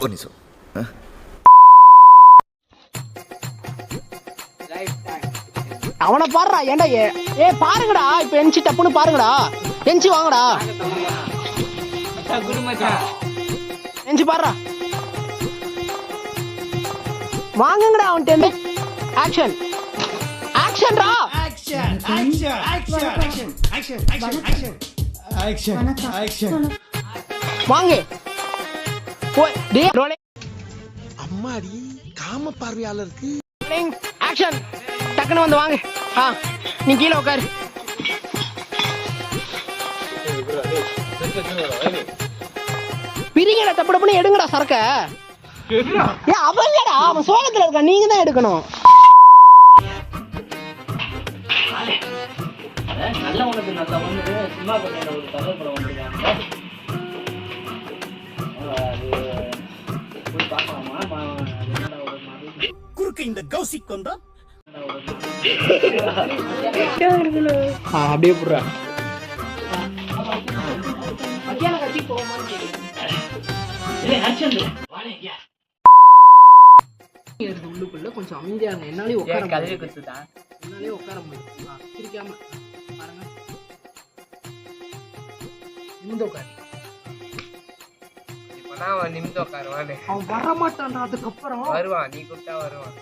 ஒரு நிமிஷம். அவனை பாடுறா. ஏண்டா ஏ பாருங்கடா, இப்ப எஞ்சி டப்புன்னு பாருங்கடா. எஞ்சி வாங்கடா, எஞ்சி பாடுறா, வாங்குங்கடா. அவன் ஆக்ஷன் ஆக்ஷன்டா. வாங்க அம்மாடி காம பார்வையாளருக்கு ஆக்ஷன். டக்குன்னு வந்து வாங்க. நீ கீழே உட்காரு. பிரிங்கடா, தப்பு டப்புன்னு எடுங்கடா சரக்க. அவன் இல்லடா, அவன் சோகத்துல இருக்கான், நீங்க தான் எடுக்கணும். குறுக்கு இந்த கௌசிக் வந்தா அப்படியே புடுறா. உள்ளுக்குள்ள கொஞ்சம் அமைதியா இருங்க. என்னாலே உட்கார கதவை குத்துதான். என்னாலே உட்கார முடியும். சிரிக்காம பாருங்க. நிமிந்து உட்காரு. இப்பதான் அவன் நிமிந்து உட்காருவானே. அவன் வர மாட்டான்டா. அதுக்கப்புறம் வருவான், நீ கூப்பிட்டா வருவான்.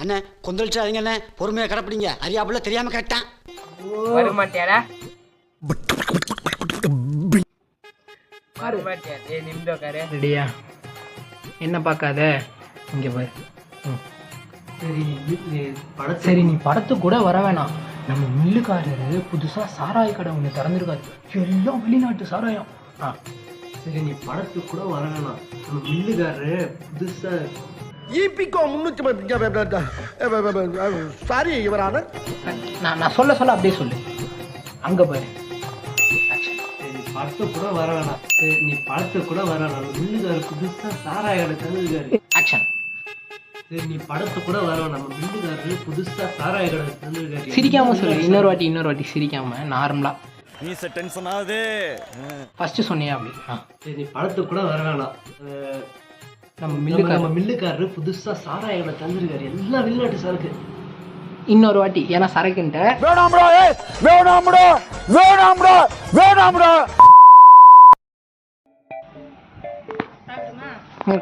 அண்ணே கொந்தளிச்சாதீங்க அண்ணே, பொறுமையா கடப்பிடிங்க. அறியாப்புல தெரியாம கேட்டான். வர மாட்டியாடா? வர மாட்டியா? ஏய் நிமிந்து உட்காரு. ரெடியா? என்ன பார்க்காத, இங்க பாரு. சரி நீ படத்துக்கு கூட வர வேணாம். நம்ம மில்லுக்காரரு புதுசா சாராய கடை ஒன்று திறந்துருக்காரு. எல்லாம் வெளிநாட்டு சாராயம். சரி நீ படத்துக்கு கூட வர வேணாம். நம்ம மில்லுக்காரரு புதுசா ஈபிகோ 300 சாரி இவரான நான் சொல்ல சொல்ல அப்படியே சொல்லு. அங்க பாரு. நீ படத்துக்கு கூட வர வேணாம். நீ படத்துக்கு கூட வர வேணாம். மில்லுக்காரரு புதுசா சாராய கடை திறந்துருக்காரு. ஆக்ஷன். சரி நீ படத்துக்கு கூட வர வேணாம். நம்ம மில்லுக்காரரு புதுசா சாராய கடை திறந்துருக்காரு. சிரிக்காம சொல்லு. இன்னொரு வாட்டி சிரிக்காம நார்மலா. நீ டென்ஷன் ஆகுது. ஃபர்ஸ்ட் சொன்னியா அப்படி? சரி நீ படத்துக்கு கூட வர வேணாம். நம்ம மில்லுக்காரரு புதுசா சாராய கடை திறந்துருக்காரு. எல்லாம் வெளிநாட்டு சரக்கு. இன்னொரு வாட்டி, ஏன்னா சரக்குன்ட்ட. வேணாம்டா, வேணாம்டா, வேணாம்டா, வேணாம்டா.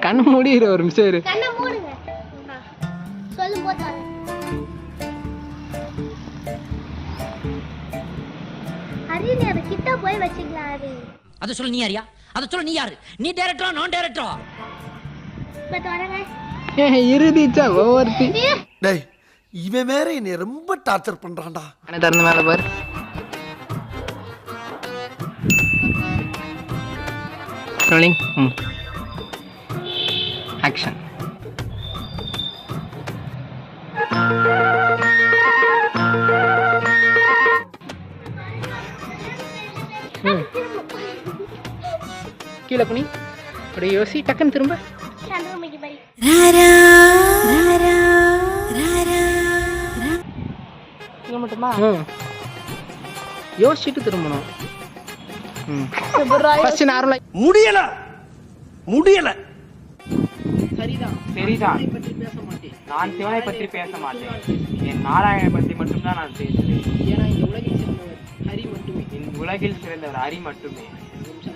கண்ணு மூடிடுற ஒரு நிமிஷம் இரு. கண்ணை மூடுங்க. சொல்லும் போது ஹரி அதை கிட்ட போய் வச்சுக்கலாம். ஹரி அத சொல்ல நீ யாரியா? அத சொல்ல நீ யாரு? நீ டைரக்டரா நான் டைரக்டரா? பட் வரங்க. இருதிச்சா ஒவ்வொருத்தி. டேய் இவன் வேற என்னை ரொம்ப டார்ச்சர் பண்றான்டா. என்ன திறந்து மேல பாரு. ரோலிங். ஆக்ஷன். கீழே குனி. அப்படியே யோசி. டக்குன்னு திரும்ப. சந்திரமுகி பை. மட்டுமா யோசிச்சுட்டு திரும்பணும். முடியல முடியல. சரிதான். நான் சிவனை பற்றி பேச மாட்டேன். என் நாராயணனை பற்றி மட்டும்தான் நான் பேசுவேன். ஏன்னா இந்த உலகில் சிறந்தவர் ஹரி மட்டுமே. இந்த உலகில் சிறந்தவர் ஹரி மட்டுமே.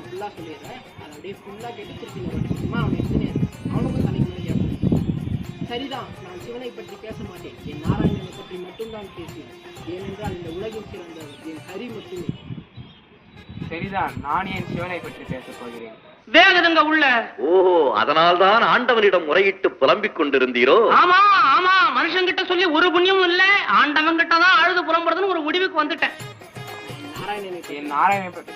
ஃபுல்லா சொல்லிடுறேன். அதை அப்படியே ஃபுல்லா கேட்டு திருப்பி சும்மா அவனை எடுத்துனே அவனுக்கும் தலைமுறை கேட்கணும். சரிதான், நான் சிவனை பற்றி பேச மாட்டேன். என் நாராயணனை பற்றி மட்டும்தான் பேசுவேன். ஏனென்றால் இந்த உலகில் சிறந்தவர் என் ஹரி மட்டுமே. சரிதான், நான் என் சிவனை பற்றி பேசப் போகிறேன். வேகதுங்க உள்ள. ஓஹோ, அதனால்தான் ஆண்டவனிடம் முறையிட்டு புலம்பிக் கொண்டிருந்தீரோ? ஆமா ஆமா, மனுஷங்கிட்ட சொல்லி ஒரு புண்ணியமும் இல்ல. ஆண்டவன் கிட்ட தான் அழுது புறம்படுறதுன்னு ஒரு முடிவுக்கு வந்துட்டேன். என் நாராயணனை பற்றி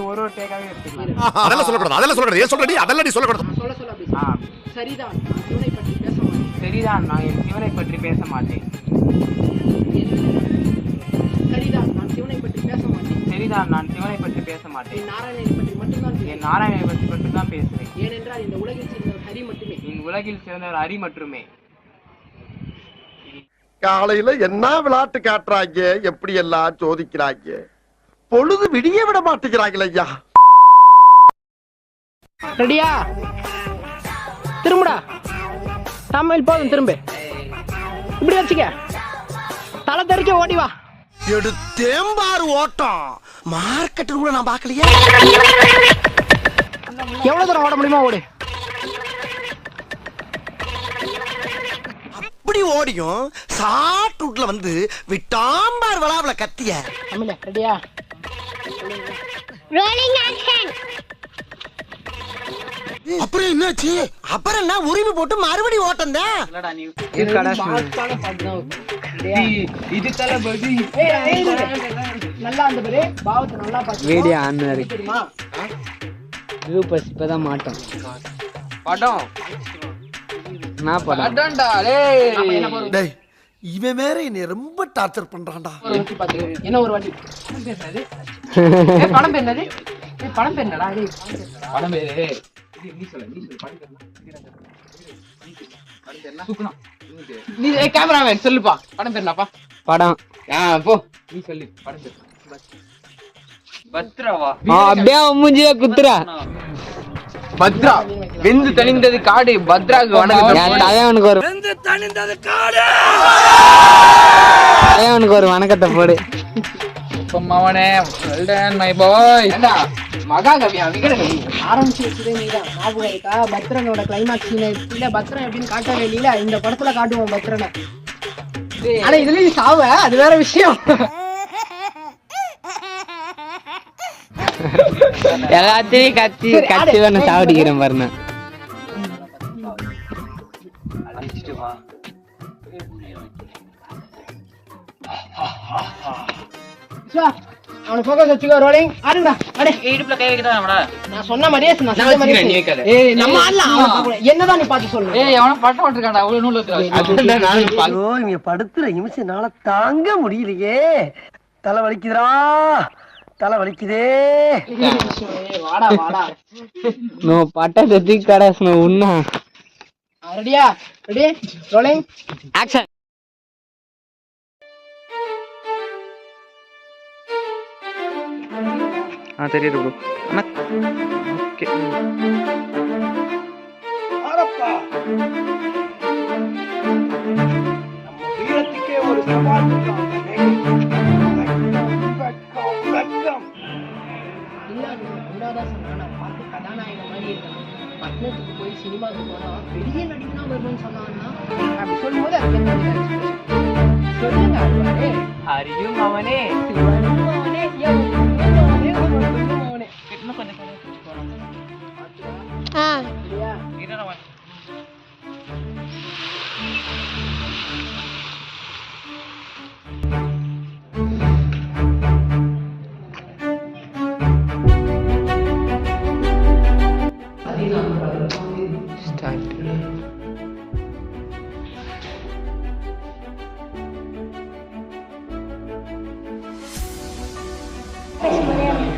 ஒரு டேக்காவே எடுத்துக்கலாம். அதெல்லாம் சொல்லக்கூடாது. அதெல்லாம் சொல்லக்கூடாது. ஏன் சொல்றடி? அதெல்லாம் நீ சொல்லக்கூடாது. சொல்ல சரிதான், நான் சிவனை பற்றி பேச மாட்டேன். சரிதான், நான் என் சிவனை பற்றி பேச மாட்டேன். சரிதான், நான் சிவனை பற்றி பேச மாட்டேன். சரிதான், நான் சிவனை பற்றி பேச மாட்டேன். என் நாராயணனை பற்றி மட்டும்தான் என் நாராயணனை பற்றி மட்டும்தான் பேசுவேன். ஏனென்றால் இந்த உலகில் சிறந்தவர் ஹரி மட்டுமே. இந்த உலகில் சிறந்தவர் ஹரி மட்டுமே. காலையில என்ன விளையாட்டு காட்டுறாங்க, எப்படி எல்லாம் சோதிக்கிறாங்க. பொழுது விடிய விட மாட்டேங்கிறாங்களே ஐயா. ரெடியா? திரும்புடா. தமிழ் போதும், திரும்ப. இப்படி வச்சுக்க. தலை தெறிக்க ஓடி வா. எடுத்தேம்பாரு ஓட்டம். மார்க்கெட்டு கூட நான் பார்க்கலையே. எவ்வளவு தூரம் ஓட முடியுமா ஓடு. அப்படி ஓடியும் ஷார்ட் ரூட்ல வந்து விட்டாம்பார் வளாவல கத்திய. தமிழ ரெடியா? Rolling action. அப்புறம் என்னாச்சு? அப்புறம் என்ன உரிமை போட்டு மறுபடி ஓட்டம் தான். நல்லா அந்த பேரு பாவத்தை நல்லா பாத்து வீடியோ ஆன் இருக்கு. தெரியுமா? ரூபஸ் இப்பதான் மாட்டோம். படம் நான் படம் டேய், இவன் வேற என்னை ரொம்ப டார்ச்சர் பண்றான்டா. ஒரு வாட்டி பாத்து என்ன ஒரு வாட்டி படம் பேர் என்னது? படம் பேர் என்னடா? படம் பேரு நீ கேமராமேன் சொல்லுப்பா. படம் பேர் என்னப்பா? படம் போ நீ சொல்லு. படம் பேரு பத்ராவா? அப்படியே மூஞ்சியே குத்துறா. பத்ரா வெந்து தணிந்தது காடு. பத்ராக்கு வணக்கம். தலைவனுக்கு ஒரு தலைவனுக்கு ஒரு வணக்கத்தை போடு. மகாகவி ஆரம்பிச்சு வச்சதே நீதான். ஞாபகம் இருக்கா? பத்ரனோட கிளைமாக்ஸ் இல்ல, பத்ரன் எப்படின்னு காட்டவே இல்ல. இந்த படத்துல காட்டுவோம் பத்ரனை. ஆனா இதுலயும் சாவ, அது வேற விஷயம். எல்லாத்தையும் கத்தி கத்தி வேணா சாவடிக்கிறேன் பாருங்க. அவனை ஃபோக்கஸ் வச்சுக்கோ. ரோலிங் ஆடுடா. அடே இடுப்புல கை வைக்கடா. நான் சொன்ன மாதிரியே நான் சொன்ன மாதிரியே ஏய் நம்ம ஆடலாம். என்னதான் நீ பாத்து சொல்லு. ஏய் அவன பட்ட ஓட்டறடா. அவ்வளவு நூல் ஏத்துறா. அதுதான் நான் பாத்து. ஐயோ, இங்க படுத்துற நிமிஷம்னால தாங்க முடியலையே. தலை வலிக்குதுடா. தலை வலிக்குதே. வாடா வாடா. நோ பட்டத்தை தூக்கிடா சொன்ன உண்ணா. ரெடியா? Ready rolling action. தெரியுது ப்ரோ. ஓகே ஆரப்பா. நம்ம வீரத்துக்கே ஒரு சவால் கதாநாயகன் மாதிரி இருக்கணும். பட்டணத்துக்கு போய் சினிமாவுக்கு போனா பெரிய நடிகனா வரும்னு சொன்னான்னா அப்படி சொல்லும் போது அதுக்கு சொல்லுங்க. அறியும் அவனே அவனே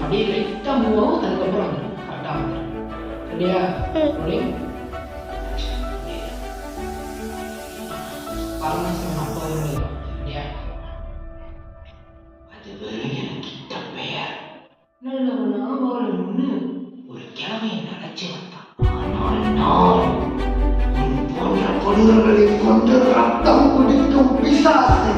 அப்படியே லைட்டா மூவ் ஆகும். அதுக்கப்புறம் கரெக்டா சரியா? பரமசிவன் அப்பா சரியா? அது வெறும் எனக்கு கிட்ட பெயர் நல்லவனா வாழணும்னு ஒரு கிழமையை நினைச்சு வந்தான். ஆனால் நான் உன் போன்ற பொண்ணுகளை கொண்டு ரத்தம் குடிக்கும் பிசாசு.